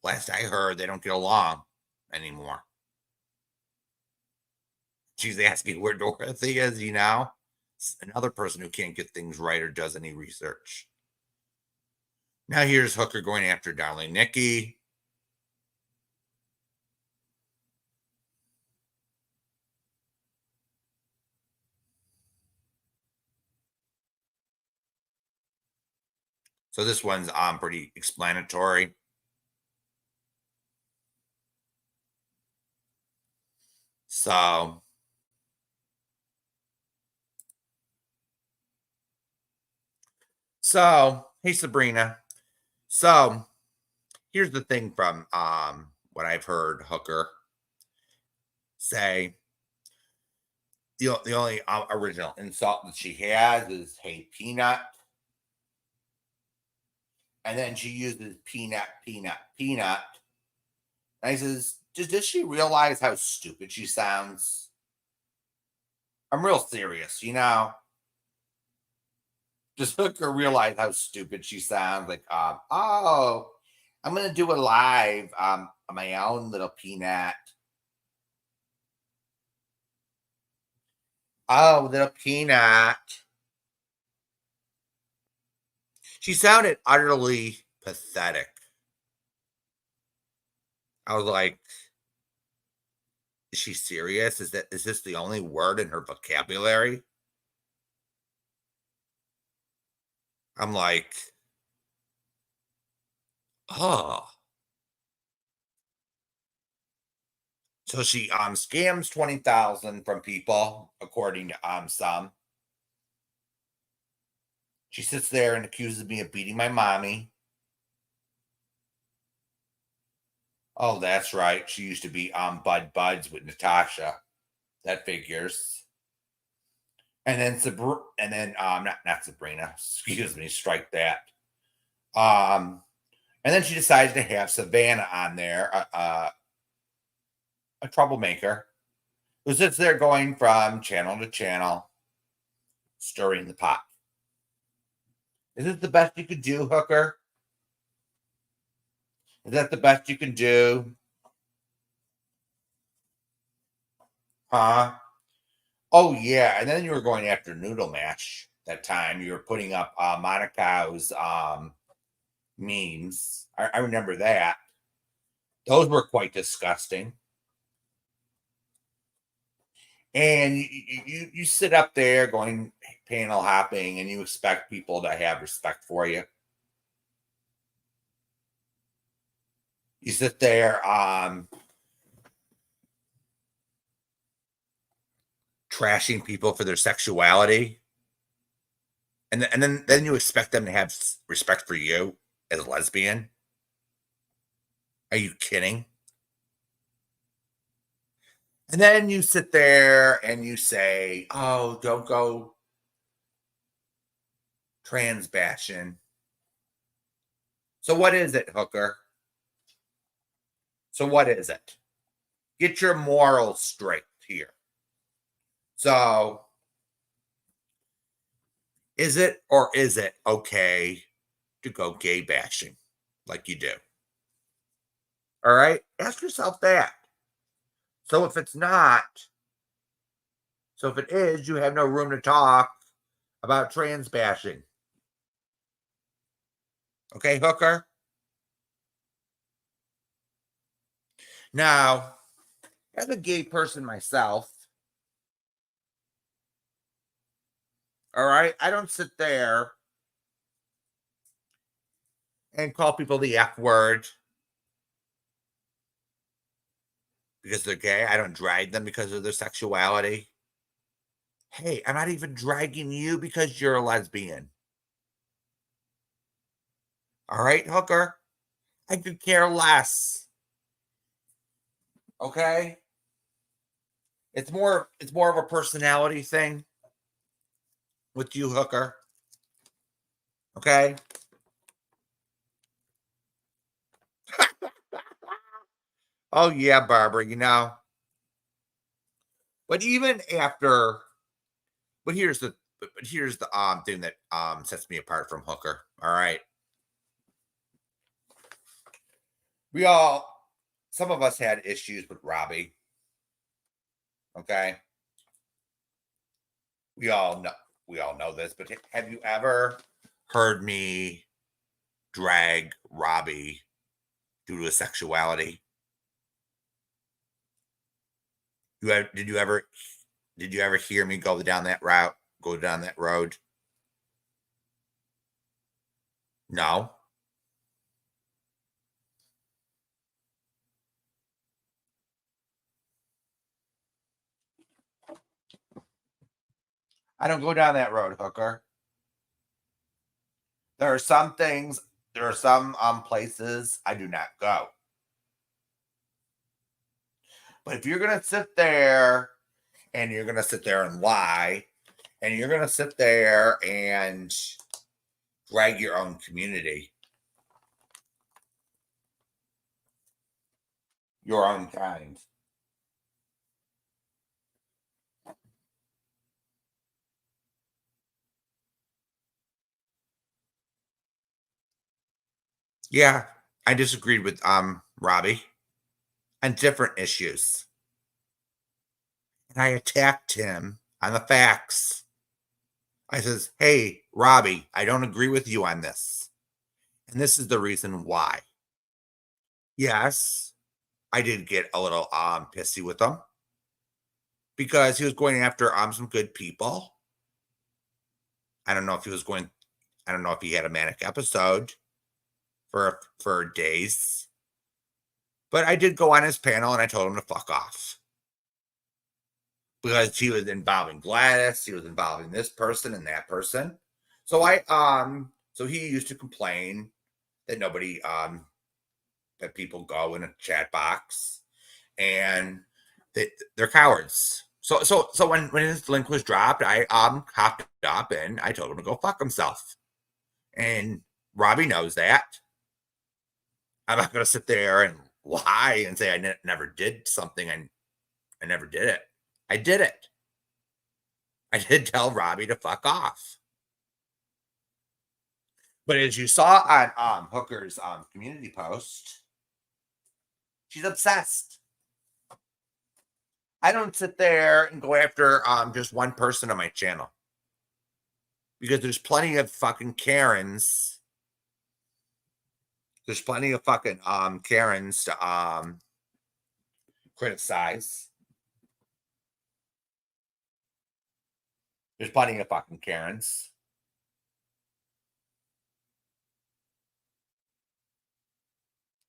Last I heard, they don't get along anymore. She's asking where Dorothy is, It's another person who can't get things right or does any research. Now here's Hooker going after Darling Nikki. So this one's pretty explanatory. So hey Sabrina. So here's the thing from what I've heard Hooker say. The only original insult that she has is "Hey Peanut," and then she uses "peanut, peanut, peanut." And I says, does she realize how stupid she sounds? I'm real serious, Does Hooker realize how stupid she sounds? Like, oh, I'm gonna do a live on my own little peanut. Oh, little peanut. She sounded utterly pathetic. I was like, is she serious? Is this the only word in her vocabulary? I'm like, oh. So she scams 20,000 from people, according to some. She sits there and accuses me of beating my mommy. Oh, that's right. She used to be buds with Natasha. That figures. And then not Sabrina. Excuse me, strike that. And then she decided to have Savannah on there, a troublemaker, who sits there going from channel to channel, stirring the pot. Is this the best you could do, Hooker? Is that the best you can do? Huh? Oh, yeah. And then you were going after Noodle Match that time. You were putting up Monica's memes. I remember that. Those were quite disgusting. And you sit up there going panel hopping, and you expect people to have respect for you. You sit there trashing people for their sexuality, and then you expect them to have respect for you as a lesbian. Are you kidding? And then you sit there and you say, oh, don't go trans bashing. So what is it, Hooker? So what is it? Get your morals straight here. So is it or is it okay to go gay bashing like you do? All right? Ask yourself that. So if it's not, so if it is, you have no room to talk about trans bashing. Okay, Hooker? Now, as a gay person myself, all right, I don't sit there and call people the F word because they're gay. I don't drag them because of their sexuality. Hey, I'm not even dragging you because you're a lesbian. All right, Hooker? I could care less. Okay? It's more of a personality thing with you, Hooker. Okay? Oh yeah, Barbara, But even after but here's the thing that sets me apart from Hooker. All right. Some of us had issues with Robbie. Okay. We all know this, but have you ever heard me drag Robbie due to his sexuality? Did you ever hear me go down that road? No. I don't go down that road, Hooker. There are some places I do not go. But if you're going to sit there and you're going to sit there and lie, and you're going to sit there and drag your own community, your own kind, yeah, I disagreed with Robbie on different issues. And I attacked him on the facts. I says, hey, Robbie, I don't agree with you on this. And this is the reason why. Yes, I did get a little pissy with him because he was going after some good people. I don't know if he had a manic episode for days. But I did go on his panel and I told him to fuck off. Because he was involving Gladys, he was involving this person and that person. So so he used to complain that nobody that people go in a chat box and they're cowards. So when his link was dropped, I hopped up and I told him to go fuck himself. And Robbie knows that. I'm not gonna sit there and lie and say I never did something and I never did it. I did it. I did tell Robbie to fuck off. But as you saw on Hooker's community post, she's obsessed. I don't sit there and go after just one person on my channel. Because there's plenty of fucking Karens. There's plenty of fucking Karens to criticize. There's plenty of fucking Karens.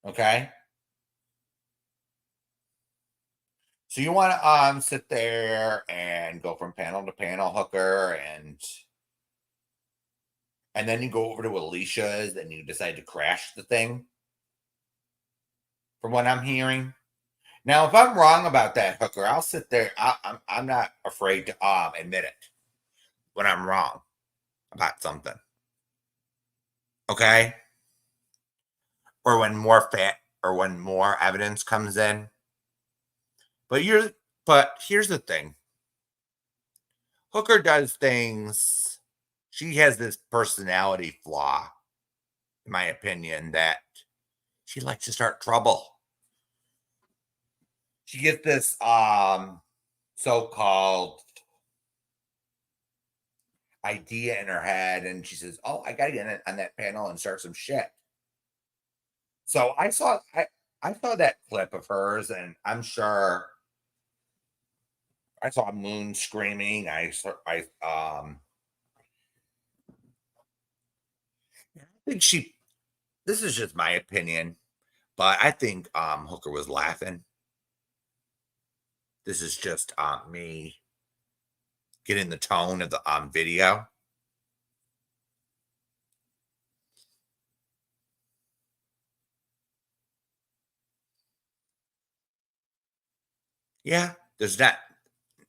Okay? So you want to sit there and go from panel to panel, Hooker, and then you go over to Alicia's and you decide to crash the thing, from what I'm hearing. Now, if I'm wrong about that, Hooker, I'll sit there. I'm not afraid to admit it when I'm wrong about something. Okay? Or when more evidence comes in. But here's the thing. Hooker does things. She has this personality flaw, in my opinion, that she likes to start trouble. She gets this so-called idea in her head, and she says, "Oh, I gotta get on that panel and start some shit." So I saw that clip of hers, and I'm sure I saw Moon screaming. I think this is just my opinion, but I think Hooker was laughing. This is just me getting the tone of the video. Yeah, there's not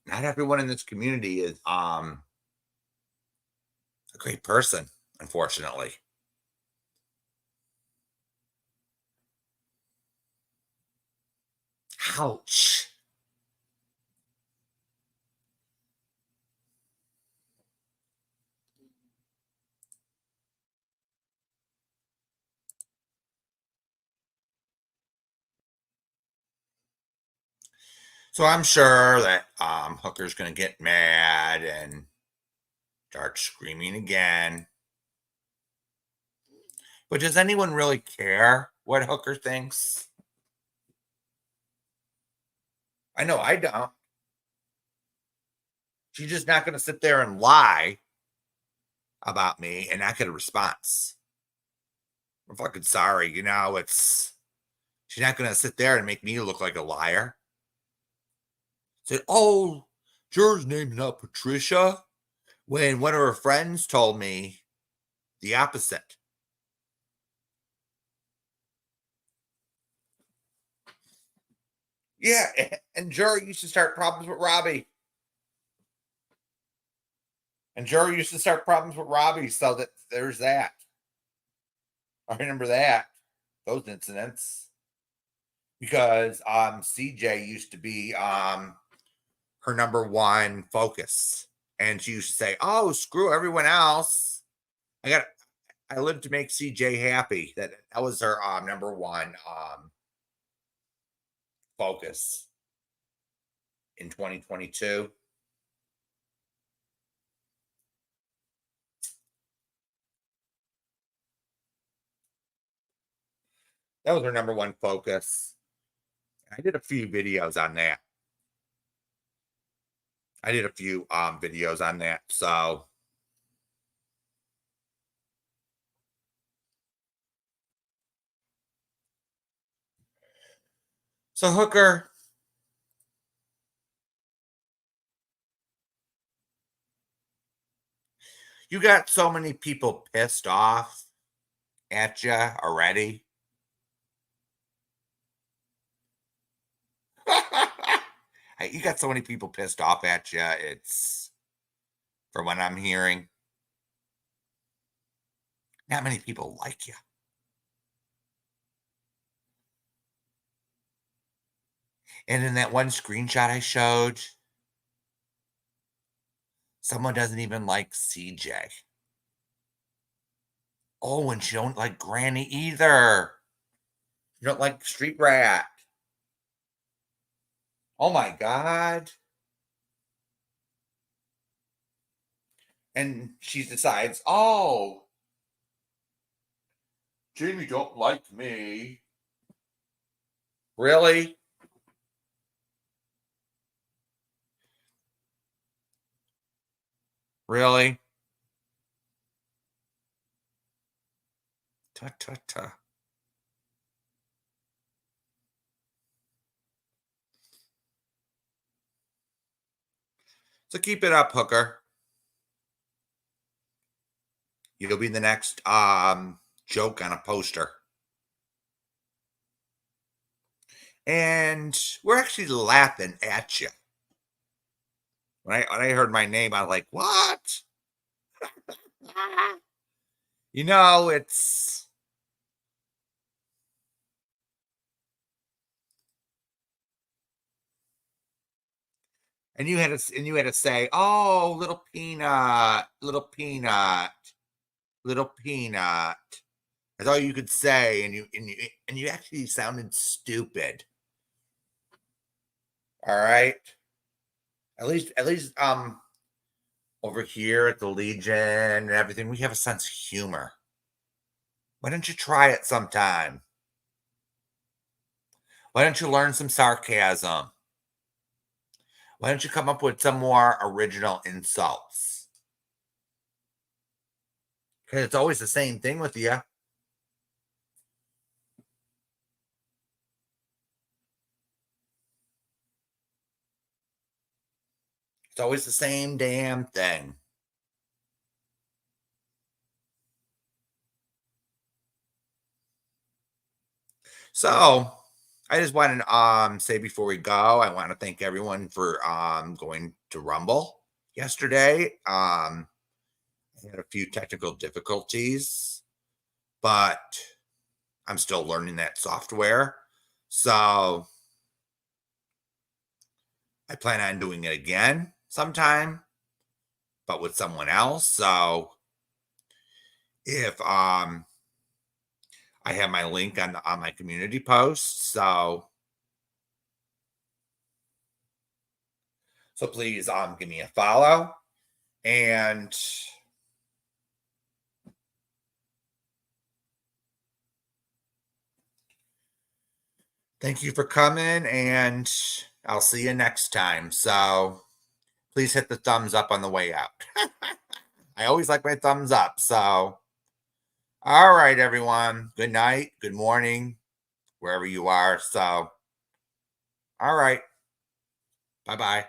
everyone in this community is a great person, unfortunately. Ouch. So I'm sure that Hooker's going to get mad and start screaming again. But does anyone really care what Hooker thinks? I know I don't. She's just not going to sit there and lie about me and not get a response. I'm fucking sorry. She's not going to sit there and make me look like a liar. Said, oh, Juror's name's not Patricia, when one of her friends told me the opposite. Yeah, and Juror used to start problems with Robbie. So that there's that. I remember those incidents. Because CJ used to be her number one focus. And she used to say, oh, screw everyone else. I lived to make CJ happy. That was her number one focus in 2022. That was her number one focus. I did a few videos on that. So Hooker, you got so many people pissed off at you already. You got so many people pissed off at you. It's, from what I'm hearing, not many people like you. And in that one screenshot I showed, someone doesn't even like CJ. Oh, and she don't like Granny either. You don't like Street Rat. Oh my God. And she decides, oh, Jamie don't like me. Really? Really? Ta-ta-ta. So keep it up, Hooker. You'll be the next joke on a poster. And we're actually laughing at you. When I heard my name, I was like, what? You know, it's... And you had to say, oh, little peanut, little peanut, little peanut. That's all you could say, and you actually sounded stupid. All right. At least over here at the Legion and everything, we have a sense of humor. Why don't you try it sometime? Why don't you learn some sarcasm? Why don't you come up with some more original insults? Because it's always the same thing with you. It's always the same damn thing. So I just want to say before we go, I want to thank everyone for going to Rumble yesterday. I had a few technical difficulties, but I'm still learning that software. So I plan on doing it again sometime, but with someone else. So if I have my link on my community post, so please give me a follow, and thank you for coming, and I'll see you next time. So please hit the thumbs up on the way out. I always like my thumbs up. So, all right, everyone. Good night, good morning, wherever you are. So, all right. Bye-bye.